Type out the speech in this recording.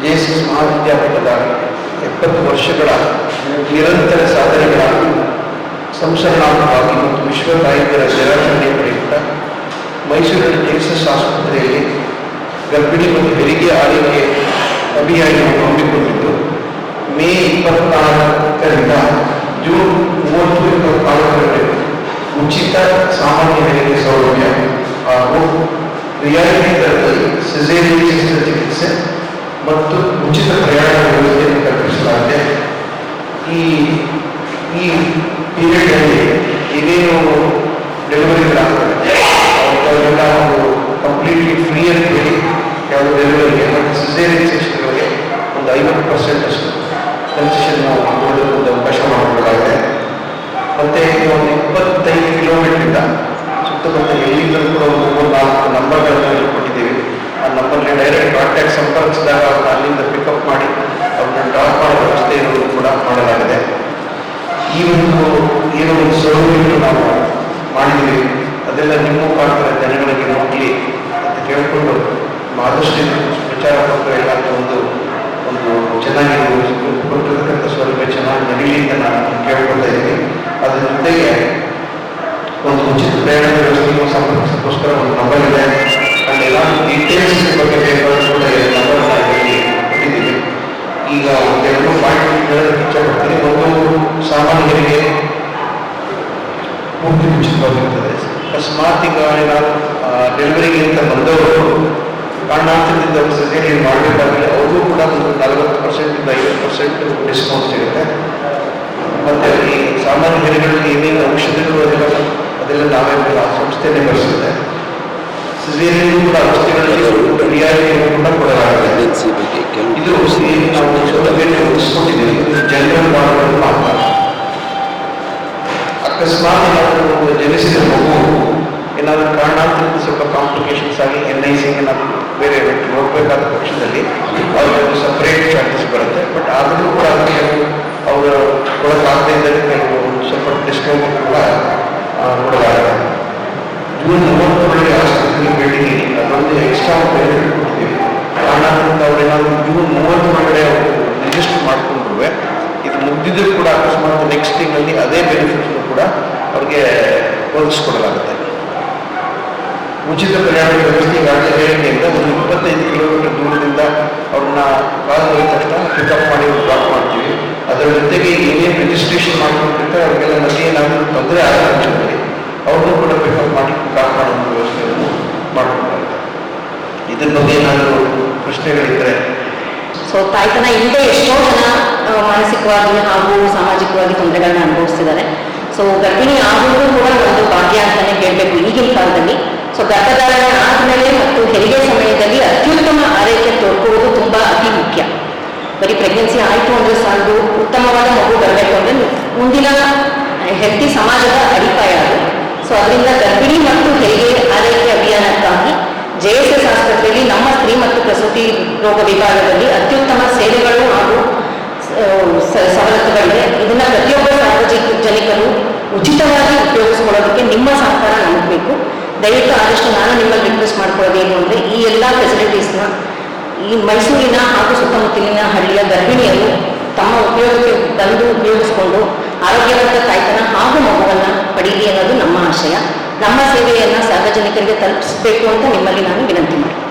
JSS ಮಹಾವಿದ್ಯಾಪೀಠದ 70 ವರ್ಷಗಳ ನಿರಂತರ ಸಾಧನೆಗಳ ಸಂಸ್ಮರಣಾರ್ಥವಾಗಿ ಮತ್ತು ವಿಶ್ವ ತಾಯಂದಿರ ದಿನಾಚರಣೆ ಪ್ರಯುಕ್ತ ಮೈಸೂರಿನ JSS ಆಸ್ಪತ್ರೆಯಲ್ಲಿ ಗರ್ಭಿಣಿ ಮತ್ತು ಹೆರಿಗೆ ಆರೈಕೆ ಅಭಿಯಾನವನ್ನು ಹಮ್ಮಿಕೊಂಡಿದ್ದು ಮೇ 24ರಿಂದ ಜೂನ್ 30-24ರವರೆಗೆ ಉಚಿತ ಸಾಮಾನ್ಯ ಹೆರಿಗೆ ಸೌಲಭ್ಯ ಹಾಗೂ ರಿಯಾಯಿತಿ ದರದಲ್ಲಿ ಸಿಸೇರಿಯನ್ ಶಸ್ತ್ರಚಿಕಿತ್ಸೆ ಮತ್ತು ಉಚಿತ ಪ್ರಯಾಣ ವ್ಯವಸ್ಥೆಯನ್ನು ಕಲ್ಪಿಸಲಾಗಿದೆ. ಈ ಪೀರಿಯಡ್ನಲ್ಲಿ ಏನೇನು ಡೆಲಿವರಿಗಳಾಗ್ತದೆ ಅವರೆಲ್ಲ ಒಂದು ಕಂಪ್ಲೀಟ್ಲಿ ಫ್ರೀ ಅಂತ ಹೇಳಿ ಯಾವುದೇ ಡೆಲಿವರಿಗೆ ಮತ್ತು ಸಿಸೇರಿಯನ್ ಸೆಕ್ಷನ್ಗಳಿಗೆ ಒಂದು 50% ಅಷ್ಟು ಕನ್ಸೆಷನ್ ಮಾಡೋದಕ್ಕೆ ಒಂದು ಅವಕಾಶ ಮಾಡಿಕೊಡಲಾಗಿದೆ. ಮತ್ತು ಒಂದು 25 ಕಿಲೋಮೀಟರಿಂದ ಸುತ್ತಮುತ್ತ ಎಲ್ಲಿಂದಲೂ ಕೂಡ ಒಂದು 3-4 ನಂಬರ್ಗಳನ್ನು ಕೊಟ್ಟಿದ್ದೀವಿ. ಆ ನಂಬರ್ಗೆ ಡೈರೆಕ್ಟ್ ಕಾಂಟ್ಯಾಕ್ಟ್ ಸಂಪರ್ಕಿಸಿದಾಗ ಅವ್ರನ್ನ ಅಲ್ಲಿಂದ ಪಿಕಪ್ ಮಾಡಿ ಅವ್ರನ್ನ ಡ್ರಾಪ್ ಮಾಡೋ ವ್ಯವಸ್ಥೆ ಇರೋದು ಕೂಡ ಮಾಡಲಾಗಿದೆ. ಈ ಏನೋ ಒಂದು ಸೌಲಭ್ಯಗಳು ನಾವು ಮಾಡಿದ್ದೀವಿ, ಅದೆಲ್ಲ ನಿಮ್ಮ ಮುಖಾಂತರ ಜನಗಳಿಗೆ ಹೋಗಲಿ ಅಂತ ಕೇಳಿಕೊಂಡು ಆದಷ್ಟು ಪ್ರಚಾರ ಪತ್ರ ಎಲ್ಲ ಒಂದು ಚೆನ್ನಾಗಿ ಕೊಟ್ಟಿರ್ತಕ್ಕಂಥ ಸೌಲಭ್ಯ ಚೆನ್ನಾಗಿ ನಡೀಲಿ ಅಂತ ನಾನು ಕೇಳ್ಕೊಳ್ತಾ ಇದ್ದೀನಿ. ಅದ್ರ ಜೊತೆಗೆ ಒಂದು ಉಚಿತ ಪ್ರಯಾಣ ವ್ಯವಸ್ಥೆಯನ್ನು ಸಂಪರ್ಕಿಸೋಕ್ಕೋಸ್ಕರ ಒಂದು ನಂಬರ್ ಇದೆ. ಅಲ್ಲಿ ಎಲ್ಲ ಡೀಟೇಲ್ಸ್ ಬಗ್ಗೆ ಬೇಕಾದ್ರೂ ಕೂಡ ನಂಬರ್ ಕೊಟ್ಟಿದ್ದೀವಿ. ಈಗ ಒಂದೆರಡು ಪಾಯಿಂಟ್ ಹೇಳೋದಕ್ಕೆ ಇಷ್ಟಪಡ್ತೀನಿ. ಒಂದು, ಸಾಮಾನ್ಯರಿಗೆ ಪೂರ್ತಿ ಉಚಿತವಾಗಿರ್ತದೆ. ಅಕಸ್ಮಾತ್ ಈಗ ಏನಾದ್ರು ಡೆಲಿವರಿಗೆ ಅಂತ ಬಂದವರು ಕಾರಣಾಂತರದಿಂದ ಅವರು ಸಿಸೇರಿಯನ್ ಮಾಡಬೇಕಾದ್ರೆ ಅವ್ರಿಗೂ ಕೂಡ ಒಂದು 40%ಇಂದ 50% ಡಿಸ್ಕೌಂಟ್ ಸಿಗುತ್ತೆ. ಮತ್ತು ಈ ಸಾಮಾನ್ಯ ಹೆರಿಗೆಗಳಲ್ಲಿ ಏನೇನು ಔಷಧಿಗಳು ಅದೆಲ್ಲ ನಾವೇ ಆ ಸಂಸ್ಥೆನೇ ಬರೆಸುತ್ತೆ. ಸಿಸೇರಿಯನ್ ಕೂಡ ಔಷಧಿಗಳಲ್ಲಿ ರಿಯಾಯಿತಿಯನ್ನು ಕೂಡ ಕೊಡಲಾಗಿದೆ. ಇದು ನಾವು ಸೌಲಭ್ಯ ಒದಗಿಸ್ಕೊಂಡಿದ್ದೀವಿ. ಜನರಲ್ ವಾರ್ಡ್ಗಳು ಮಾತ್ರ. ಅಕಸ್ಮಾತ್ ಏನಾದರೂ ಜನಿಸಿದ ಮಗು ಏನಾದರೂ ಕಾರಣಾಂತರದಿಂದ ಸ್ವಲ್ಪ ಕಾಂಪ್ಲಿಕೇಶನ್ಸ್ ಆಗಿ NIC ಏನಾದರೂ ಬೇರೆ ಹೋಗಬೇಕಾದ ಪಕ್ಷದಲ್ಲಿ ಅವ್ರಿಗೆ ಸಪ್ರೇಟ್ ಚಾರ್ಜಸ್ ಬರುತ್ತೆ. ಬಟ್ ಆದರೂ ಕೂಡ ಅದಕ್ಕೆ ಅವರು ಕೊಡೋಕ್ಕಾಗದೇ ಇದ್ದರೆ ಕೆಲವು ಸ್ವಲ್ಪ ಡಿಸ್ಕೌಂಟ್ ಕೂಡ ಕೊಡಲಾಗಿದೆ. ಜೂನ್ 30 ಆಸ್ಪತ್ರೆಗೆ ಭೇಟಿ ನೀಡಿ ಅದೊಂದು ಎಕ್ಸ್ಟ್ರಾ ಬೆನಿಫಿಟ್ ಕೊಡ್ತೀವಿ. ಕಾರಣಾಂತರದಿಂದ ಅವ್ರೇನಾದರೂ ಜೂನ್ 30 ಅವರು ರಿಜಿಸ್ಟರ್ ಮಾಡಿಕೊಂಡ್ರು ಇದು ಮುಗಿದಿದ್ರೂ ಕೂಡ ಅಕಸ್ಮಾತ್ ನೆಕ್ಸ್ಟ್ ತಿಂಗಳಲ್ಲಿ ಅದೇ ಬೆನಿಫಿಟ್ನು ಕೂಡ ಅವ್ರಿಗೆ ಒದಗಿಸ್ಕೊಡಲಾಗುತ್ತೆ. ಉಚಿತ ಪ್ರಯಾಣ ವ್ಯವಸ್ಥೆ ಈಗಾಗಲೇ ಹೇಳಿಕೆಯಿಂದ ಒಂದು 25 ಕಿಲೋಮೀಟರ್ ದೂರದಿಂದ ಅವ್ರನ್ನ ಕಾಲ್ ಹೋದ ತಕ್ಷಣ ಪಿಕಪ್ ಮಾಡಿ ಡ್ರಾಪ್ ಮಾಡ್ತೀವಿ. ಅದರ ಜೊತೆಗೆ ಏನೇನು ರಿಜಿಸ್ಟ್ರೇಷನ್ ಮಾಡ್ಕೊಂಡಿರ್ತಾರೆ ಅವ್ರಿಗೆಲ್ಲ ಮಧ್ಯೆ ಏನಾದರೂ ತೊಂದರೆ ಆದ ಪಕ್ಷದಲ್ಲಿ ಅವ್ರನ್ನೂ ಕೂಡ ಪಿಕಪ್ ಮಾಡಿ ಡ್ರಾಪ್ ಮಾಡೋ ವ್ಯವಸ್ಥೆಯನ್ನು ಮಾಡ್ಕೊಳ್ತಾರೆ. ಇದ್ರ ಬಗ್ಗೆ ಏನಾದರೂ ಪ್ರಶ್ನೆಗಳಿದ್ದರೆ. ಸೊ ತಾಯ್ತನ ಹಿಂದೆ ಎಷ್ಟೋ ಜನ ಮಾನಸಿಕವಾಗಿ ಹಾಗೂ ಸಾಮಾಜಿಕವಾಗಿ ತೊಂದರೆಗಳನ್ನ ಅನುಭವಿಸ್ತಿದ್ದಾರೆ. ಸೊ ಗರ್ಭಿಣಿ ಆಗುವುದು ಕೂಡ ಒಂದು ಭಾಗ್ಯ ಅಂತಲೇ ಹೇಳಬೇಕು ಈಗಿನ ಕಾಲದಲ್ಲಿ. ಸೊ ಗರ್ಭಧಾರಣೆ ಆದಮೇಲೆ ಮತ್ತು ಹೆರಿಗೆ ಸಮಯದಲ್ಲಿ ಅತ್ಯುತ್ತಮ ಆರೈಕೆ ತೋರ್ಕೊಳ್ಳೋದು ತುಂಬ ಅತಿ ಮುಖ್ಯ. ಬರೀ ಪ್ರೆಗ್ನೆನ್ಸಿ ಆಯಿತು ಅಂದರೆ ಸಾಲದು, ಉತ್ತಮವಾದ ಮಗು ಬರಬೇಕು ಅಂದರೆ ಮುಂದಿನ ಹೆಲ್ತಿ ಸಮಾಜದ ಅಡಿಪಾಯ ಅದು. ಸೊ ಅದರಿಂದ ಗರ್ಭಿಣಿ ಮತ್ತು ಹೆರಿಗೆ ಆರೈಕೆ ಅಭಿಯಾನಕ್ಕಾಗಿ JSS ಆಸ್ಪತ್ರೆಯಲ್ಲಿ ನಮ್ಮ ಸ್ತ್ರೀ ಮತ್ತು ಪ್ರಸೂತಿ ರೋಗ ವಿಭಾಗದಲ್ಲಿ ಅತ್ಯುತ್ತಮ ಸೇವೆಗಳು ಹಾಗೂ ಸವಲತ್ತುಗಳಿವೆ. ಇದನ್ನು ಪ್ರತಿಯೊಬ್ಬ ಸಾರ್ವಜನಿಕರು ಉಚಿತವಾಗಿ ಉಪಯೋಗಿಸ್ಕೊಳ್ಳೋದಕ್ಕೆ ನಿಮ್ಮ ಸಹಕಾರ ನಮಗೆ ಬೇಕು. ದಯವಿಟ್ಟು ಆದಷ್ಟು ನಾನು ನಿಮ್ಮಲ್ಲಿ ರಿಕ್ವೆಸ್ಟ್ ಮಾಡ್ಕೊಳ್ಳೋದೇನು ಅಂದರೆ ಈ ಎಲ್ಲ ಫೆಸಿಲಿಟೀಸ್ನ ಈ ಮೈಸೂರಿನ ಹಾಗೂ ಸುತ್ತಮುತ್ತಲಿನ ಹಳ್ಳಿಯ ಗರ್ಭಿಣಿಯರು ತಮ್ಮ ಉಪಯೋಗಕ್ಕೆ ತಂದು ಉಪಯೋಗಿಸಿಕೊಂಡು ಆರೋಗ್ಯವಂತ ತಾಯ್ತನ ಹಾಗೂ ಮಗುವನ್ನು ಪಡೀಲಿ ಅನ್ನೋದು ನಮ್ಮ ಆಶಯ. ನಮ್ಮ ಸೇವೆಯನ್ನು ಸಾರ್ವಜನಿಕರಿಗೆ ತಲುಪಿಸಬೇಕು ಅಂತ ನಿಮ್ಮಲ್ಲಿ ನಾನು ವಿನಂತಿ ಮಾಡ್ತೀನಿ.